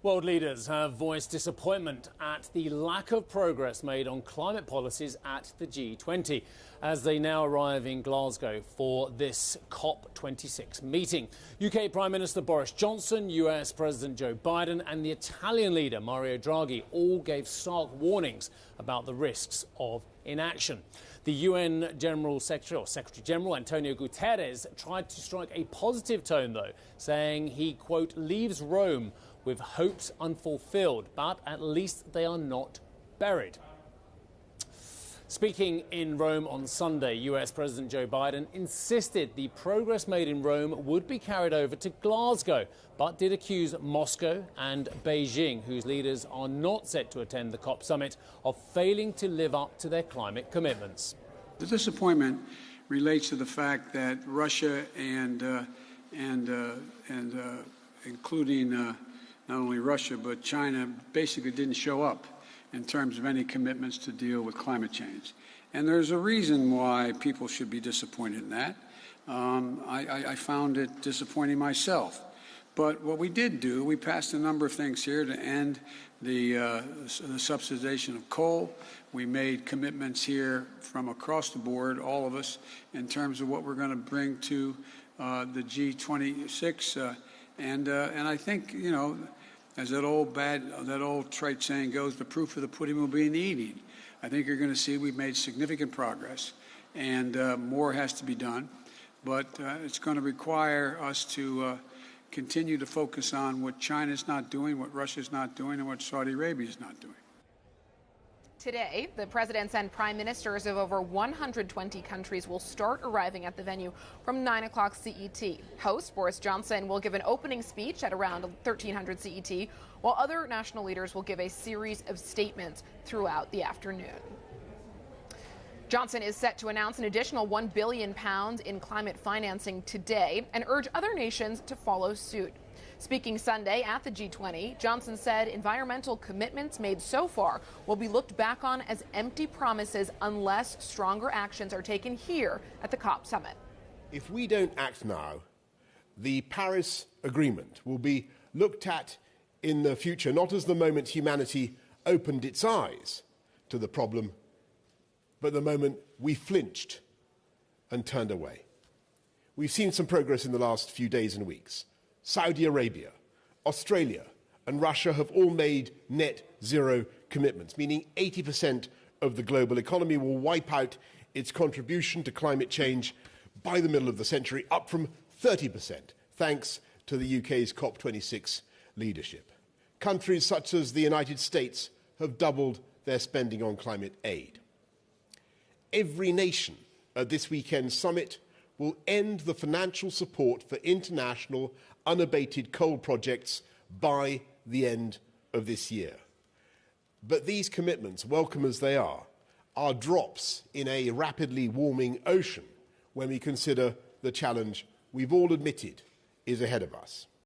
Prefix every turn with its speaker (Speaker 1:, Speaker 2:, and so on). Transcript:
Speaker 1: World leaders have voiced disappointment at the lack of progress made on climate policies at the G20 as they now arrive in Glasgow for this COP26 meeting. UK Prime Minister Boris Johnson, US President Joe Biden and the Italian leader Mario Draghi all gave stark warnings about the risks of inaction. The UN General Secretary, or Secretary General Antonio Guterres, tried to strike a positive tone, though, saying he, quote, leaves Rome with hopes unfulfilled, but at least they are not buried. Speaking in Rome on Sunday, US President Joe Biden insisted the progress made in Rome would be carried over to Glasgow, but did accuse Moscow and Beijing, whose leaders are not set to attend the COP summit, of failing to live up to their climate commitments.
Speaker 2: The disappointment relates to the fact that Russia and including not only Russia but China basically didn't show up in terms of any commitments to deal with climate change. And there's a reason why people should be disappointed in that. I found it disappointing myself. But what we did do, we passed a number of things here to end the subsidization of coal. We made commitments here from across the board, all of us, in terms of what we're going to bring to the G26. And I think, you know, as that old trite saying goes, the proof of the pudding will be in the eating. I think you're going to see we've made significant progress, and more has to be done. But it's going to require us to continue to focus on what China's not doing, what Russia's not doing, and what Saudi Arabia is not doing.
Speaker 3: Today, the presidents and prime ministers of over 120 countries will start arriving at the venue from 9 o'clock CET. Host Boris Johnson will give an opening speech at around 1300 CET, while other national leaders will give a series of statements throughout the afternoon. Johnson is set to announce an additional £1 billion in climate financing today and urge other nations to follow suit. Speaking Sunday at the G20, Johnson said environmental commitments made so far will be looked back on as empty promises unless stronger actions are taken here at the COP summit.
Speaker 4: If we don't act now, the Paris Agreement will be looked at in the future not as the moment humanity opened its eyes to the problem, but the moment we flinched and turned away. We've seen some progress in the last few days and weeks. Saudi Arabia, Australia and Russia have all made net zero commitments, meaning 80% of the global economy will wipe out its contribution to climate change by the middle of the century, up from 30%, thanks to the UK's COP26 leadership. Countries such as the United States have doubled their spending on climate aid. Every nation at this weekend's summit will end the financial support for international unabated coal projects by the end of this year. But these commitments, welcome as they are drops in a rapidly warming ocean when we consider the challenge we've all admitted is ahead of us.